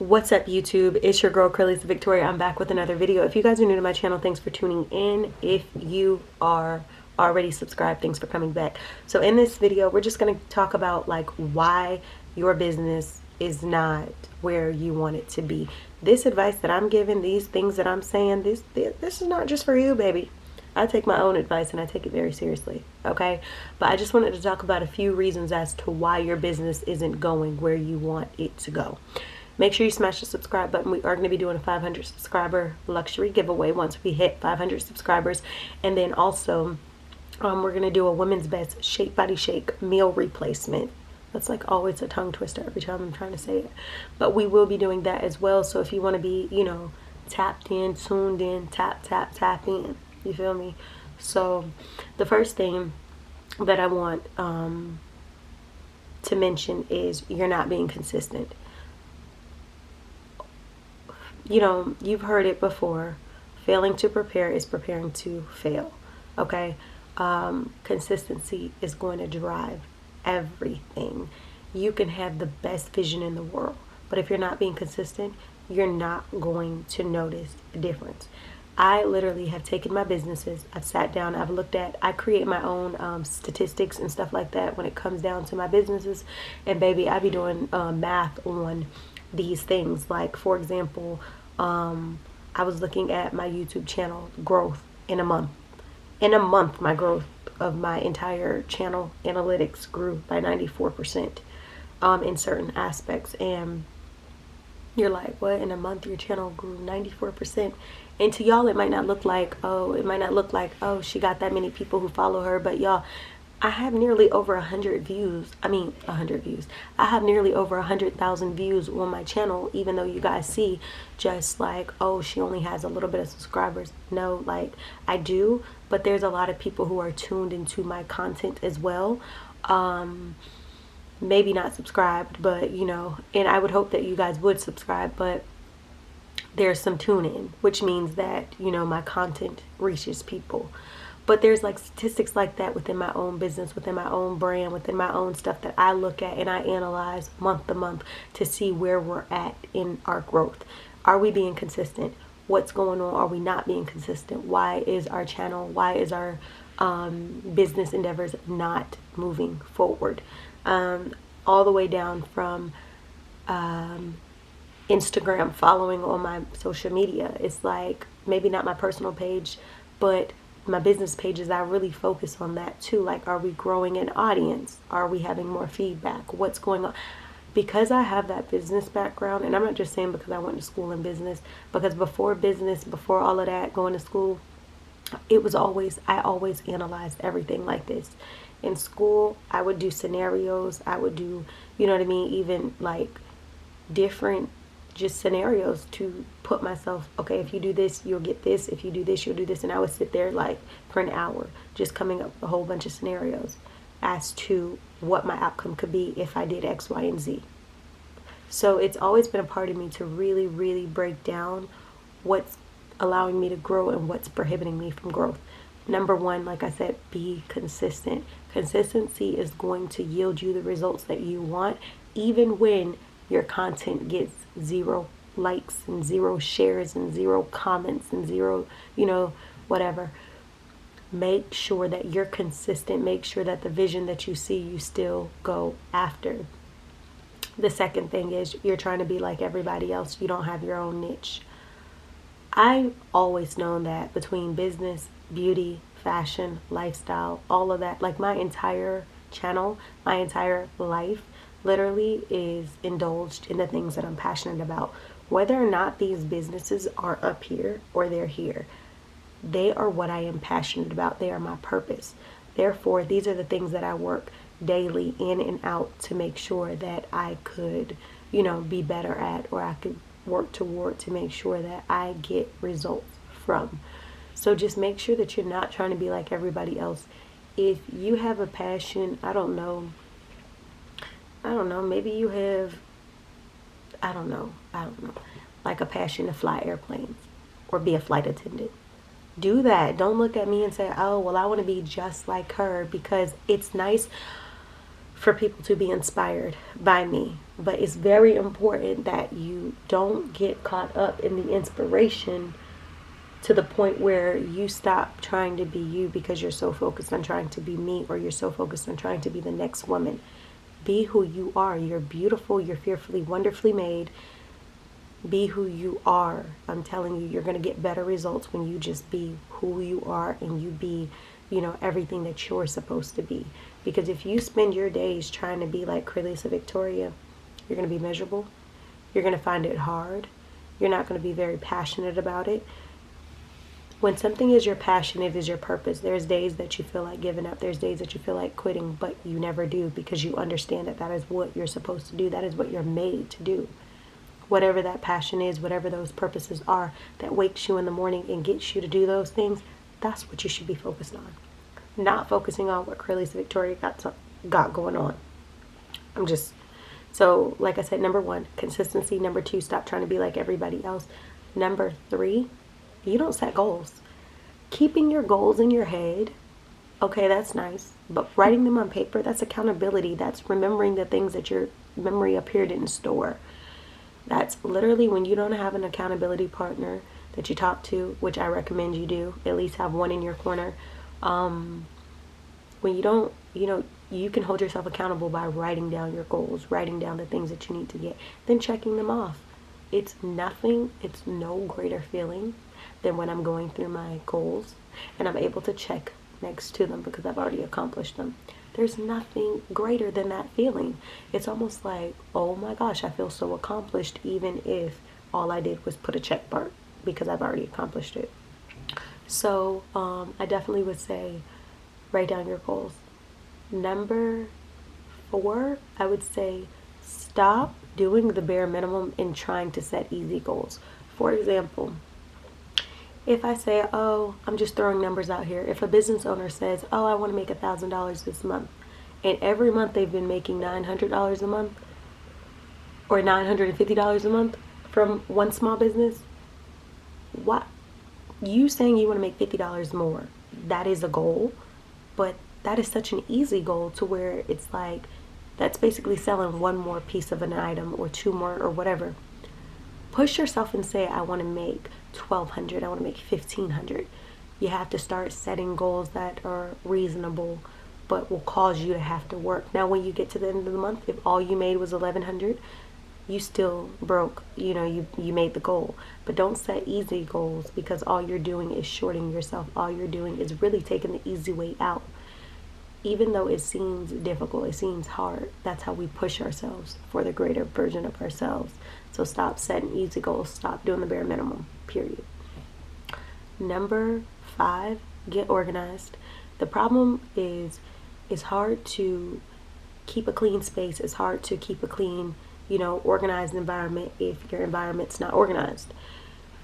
What's up, YouTube? It's your girl Curly's Victoria. I'm back with another video. If you guys are new to my channel, thanks for tuning in. If you are already subscribed, thanks for coming back. So in this video, we're just going to talk about like why your business is not where you want it to be. This advice that I'm giving, these things that I'm saying, this is not just for you, baby. I take my own advice and I take it very seriously, okay? But I just wanted to talk about a few reasons as to why your business isn't going where you want it to go. Make sure you smash the subscribe button. We are going to be doing a 500 subscriber luxury giveaway once we hit 500 subscribers. And then also, we're going to do a women's best shake body shake meal replacement. That's like always a tongue twister every time I'm trying to say it. But we will be doing that as well. So if you want to be, tapped in, tuned in, tap in. You feel me? So the first thing that I want to mention is you're not being consistent. You've heard it before. Failing to prepare is preparing to fail. Okay? Consistency is going to drive everything. You can have the best vision in the world, but if you're not being consistent, you're not going to notice a difference. I literally have taken my businesses, I've sat down, I create my own statistics and stuff like that when it comes down to my businesses. And baby, I be doing math on these things. Like, for example, I was looking at my YouTube channel growth in a month. In a month, my growth of my entire channel analytics grew by 94% in certain aspects. And you're like, what? In a month, your channel grew 94%. And to y'all, it might not look like, oh, she got that many people who follow her. But y'all, I have nearly over 100 views. I have nearly over 100,000 views on my channel, even though you guys see just like, oh, she only has a little bit of subscribers. No, like I do, but there's a lot of people who are tuned into my content as well. Maybe not subscribed, but and I would hope that you guys would subscribe, but there's some tune in, which means that, my content reaches people. But there's like statistics like that within my own business, within my own brand, within my own stuff that I look at and I analyze month to month to see where we're at in our growth. Are we being consistent? What's going on? Are we not being consistent? Why is our channel, why is our business endeavors not moving forward? All the way down from Instagram, following on my social media. It's like maybe not my personal page, but my business pages, I really focus on that too. Like, are we growing an audience? Are we having more feedback? What's going on? Because I have that business background, and I'm not just saying because I went to school in business, because before business, before all of that, going to school, I always analyzed everything like this. In school, I would do scenarios. I would do, even like different just scenarios to put myself, okay, if you do this, you'll get this. If you do this, you'll do this. And I would sit there like for an hour just coming up with a whole bunch of scenarios as to what my outcome could be if I did X, Y, and Z. So it's always been a part of me to really, really break down what's allowing me to grow and what's prohibiting me from growth. Number one, like I said, be consistent. Consistency is going to yield you the results that you want, even when your content gets 0 likes and 0 shares and 0 comments and 0, whatever. Make sure that you're consistent. Make sure that the vision that you see, you still go after. The second thing is you're trying to be like everybody else. You don't have your own niche. I've always known that between business, beauty, fashion, lifestyle, all of that, like my entire channel, my entire life literally is indulged in the things that I'm passionate about. Whether or not these businesses are up here or they're here, they are what I am passionate about. They are my purpose. Therefore, these are the things that I work daily in and out to make sure that I could, be better at, or I could work toward to make sure that I get results from. So just make sure that you're not trying to be like everybody else. If you have a passion, I don't know, maybe you have, like a passion to fly airplanes or be a flight attendant. Do that. Don't look at me and say, oh, well, I want to be just like her, because it's nice for people to be inspired by me. But it's very important that you don't get caught up in the inspiration to the point where you stop trying to be you because you're so focused on trying to be me, or you're so focused on trying to be the next woman. Be who you are. You're beautiful. You're fearfully, wonderfully made. Be who you are. I'm telling you, you're going to get better results when you just be who you are and you be, everything that you're supposed to be. Because if you spend your days trying to be like Carlisa Victoria, you're going to be miserable. You're going to find it hard. You're not going to be very passionate about it. When something is your passion, it is your purpose. There's days that you feel like giving up. There's days that you feel like quitting, but you never do, because you understand that that is what you're supposed to do. That is what you're made to do. Whatever that passion is, whatever those purposes are that wakes you in the morning and gets you to do those things, that's what you should be focused on. Not focusing on what Carlisa Victoria got going on. So like I said, number 1, consistency. Number 2, stop trying to be like everybody else. Number 3, you don't set goals. Keeping your goals in your head, okay, that's nice. But writing them on paper, that's accountability. That's remembering the things that your memory appeared in store. That's literally when you don't have an accountability partner that you talk to, which I recommend you do. At least have one in your corner. When you don't, you can hold yourself accountable by writing down your goals, writing down the things that you need to get, then checking them off. It's no greater feeling than when I'm going through my goals and I'm able to check next to them because I've already accomplished them. There's nothing greater than that feeling. It's almost like, oh my gosh, I feel so accomplished, even if all I did was put a check mark because I've already accomplished it. So I definitely would say write down your goals. Number 4, I would say stop doing the bare minimum and trying to set easy goals. For example, if I say, oh, I'm just throwing numbers out here. If a business owner says, oh, I want to make $1,000 this month, and every month they've been making $900 a month or $950 a month from one small business, what? You saying you want to make $50 more, that is a goal, but that is such an easy goal to where it's like, that's basically selling one more piece of an item or 2 more or whatever. Push yourself and say, I want to make $1,200, I want to make $1,500. You have to start setting goals that are reasonable but will cause you to have to work. Now when you get to the end of the month, if all you made was $1,100, you still broke, you made the goal. But don't set easy goals, because all you're doing is shorting yourself. All you're doing is really taking the easy way out. Even though it seems difficult, it seems hard, that's how we push ourselves for the greater version of ourselves. So stop setting easy goals. Stop doing the bare minimum, period. Number 5, get organized. The problem is it's hard to keep a clean space. It's hard to keep a clean, organized environment if your environment's not organized.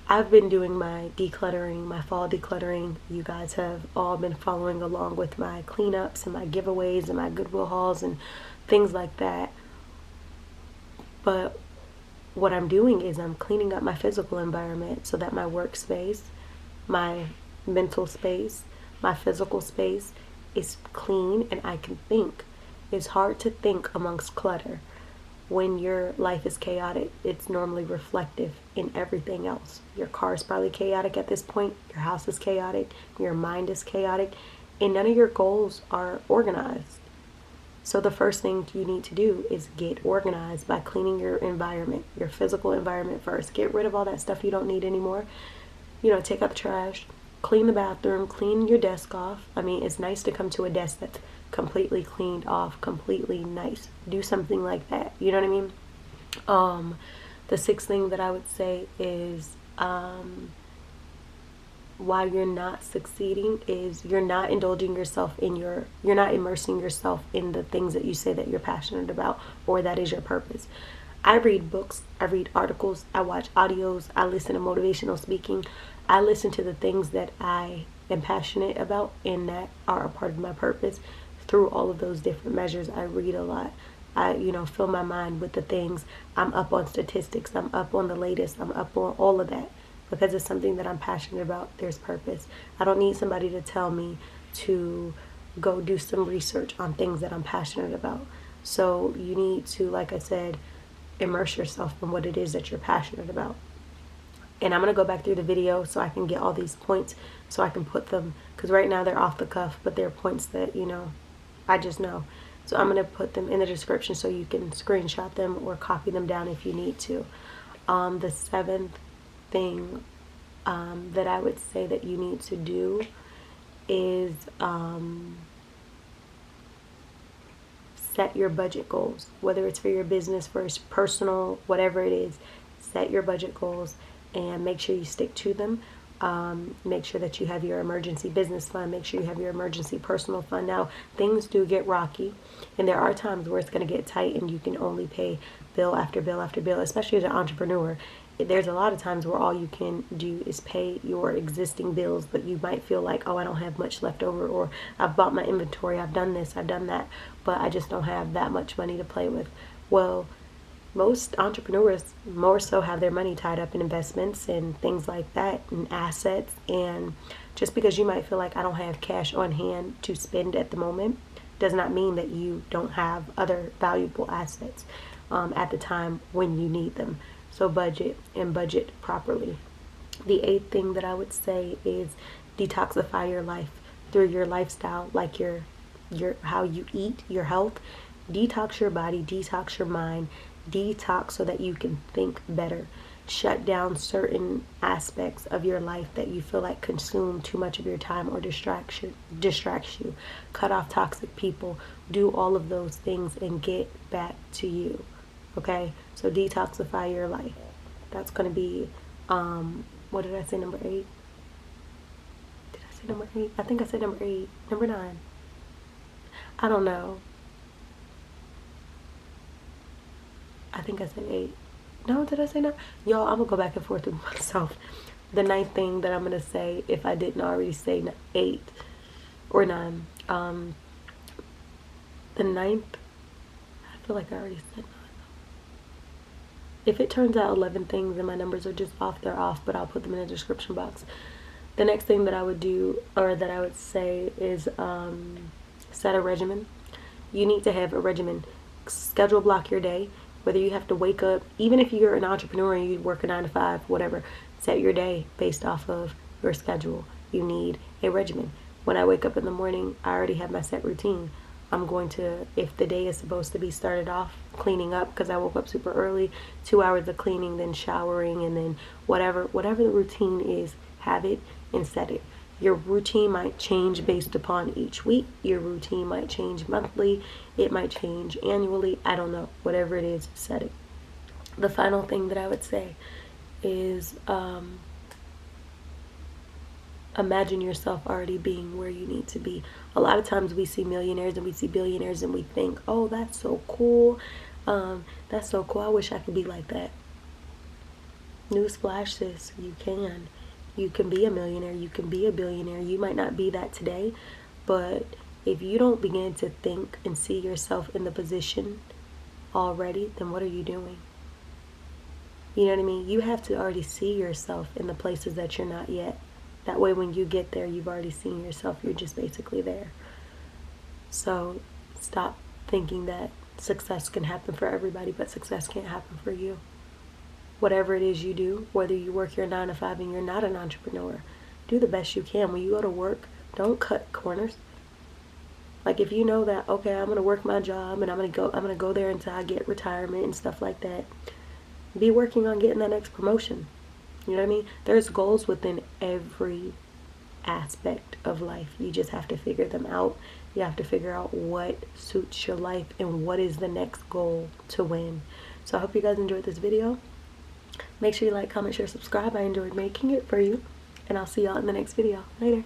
I've been doing my decluttering, my fall decluttering. You guys have all been following along with my cleanups and my giveaways and my Goodwill hauls and things like that. But what I'm doing is I'm cleaning up my physical environment so that my workspace, my mental space, my physical space is clean and I can think. It's hard to think amongst clutter. When your life is chaotic, it's normally reflective in everything else. Your car is probably chaotic at this point. Your house is chaotic. Your mind is chaotic. And none of your goals are organized. So the first thing you need to do is get organized by cleaning your environment, your physical environment first. Get rid of all that stuff you don't need anymore. Take out the trash, clean the bathroom, clean your desk off. I mean, it's nice to come to a desk that's completely cleaned off, completely nice. Do something like that. You know what I mean? The 6th thing that I would say is why you're not succeeding is you're not indulging yourself you're not immersing yourself in the things that you say that you're passionate about or that is your purpose. I read books, I read articles, I watch audios, I listen to motivational speaking. I listen to the things that I am passionate about and that are a part of my purpose. Through all of those different measures, I read a lot. I, fill my mind with the things. I'm up on statistics. I'm up on the latest. I'm up on all of that because it's something that I'm passionate about. There's purpose. I don't need somebody to tell me to go do some research on things that I'm passionate about. So you need to, like I said, immerse yourself in what it is that you're passionate about. And I'm going to go back through the video so I can get all these points so I can put them, because right now they're off the cuff, but they're points that, you know, I just know. So I'm going to put them in the description so you can screenshot them or copy them down if you need to. The seventh thing that I would say that you need to do is set your budget goals, whether it's for your business, for personal, whatever it is. Set your budget goals and make sure you stick to them. Make sure that you have your emergency business fund. Make sure you have your emergency personal fund. Now, things do get rocky, and there are times where it's going to get tight and you can only pay bill after bill after bill, especially as an entrepreneur. There's a lot of times where all you can do is pay your existing bills, but you might feel like, oh, I don't have much left over, or I've bought my inventory, I've done this, I've done that, but I just don't have that much money to play with. Well, most entrepreneurs more so have their money tied up in investments and things like that, and assets. And just because you might feel like I don't have cash on hand to spend at the moment does not mean that you don't have other valuable assets at the time when you need them. So budget, and budget properly. The eighth thing that I would say is detoxify your life through your lifestyle, like your how you eat, your health. Detox your body, detox your mind, detox so that you can think better. Shut down certain aspects of your life that you feel like consume too much of your time or distracts you. Cut off toxic people. Do all of those things and get back to you. Okay? So detoxify your life. That's going to be, what did I say, number 8? Did I say number 8? I think I said number 8. Number 9. I don't know. I think I said 8. No, did I say 9? Y'all, I'm going to go back and forth with myself. The 9th thing that I'm going to say, if I didn't already say 8 or 9. The 9th, I feel like I already said 9. If it turns out 11 things and my numbers are just off, they're off, but I'll put them in the description box. The next thing that I would do, or that I would say, is set a regimen. You need to have a regimen. Schedule block your day. Whether you have to wake up, even if you're an entrepreneur and you work a 9 to 5, whatever, set your day based off of your schedule. You need a regimen. When I wake up in the morning, I already have my set routine. I'm going to, if the day is supposed to be started off cleaning up, because I woke up super early, 2 hours of cleaning, then showering, and then whatever the routine is, have it and set it. Your routine might change based upon each week. Your routine might change monthly. It might change annually. I don't know. Whatever it is, set it. The final thing that I would say is imagine yourself already being where you need to be. A lot of times we see millionaires and we see billionaires and we think, oh, that's so cool. That's so cool. I wish I could be like that. Newsflash, sis, you can. You can be a millionaire. You can be a billionaire. You might not be that today, but if you don't begin to think and see yourself in the position already, then what are you doing? You know what I mean? You have to already see yourself in the places that you're not yet. That way when you get there, you've already seen yourself. You're just basically there. So stop thinking that success can happen for everybody, but success can't happen for you. Whatever it is you do, whether you work your 9 to 5 and you're not an entrepreneur, do the best you can. When you go to work, don't cut corners. Like if you know that, okay, I'm gonna work my job and I'm gonna go there until I get retirement and stuff like that, be working on getting that next promotion. You know what I mean? There's goals within every aspect of life. You just have to figure them out. You have to figure out what suits your life and what is the next goal to win. So I hope you guys enjoyed this video. Make sure you like, comment, share, subscribe. I enjoyed making it for you. And I'll see y'all in the next video. Later.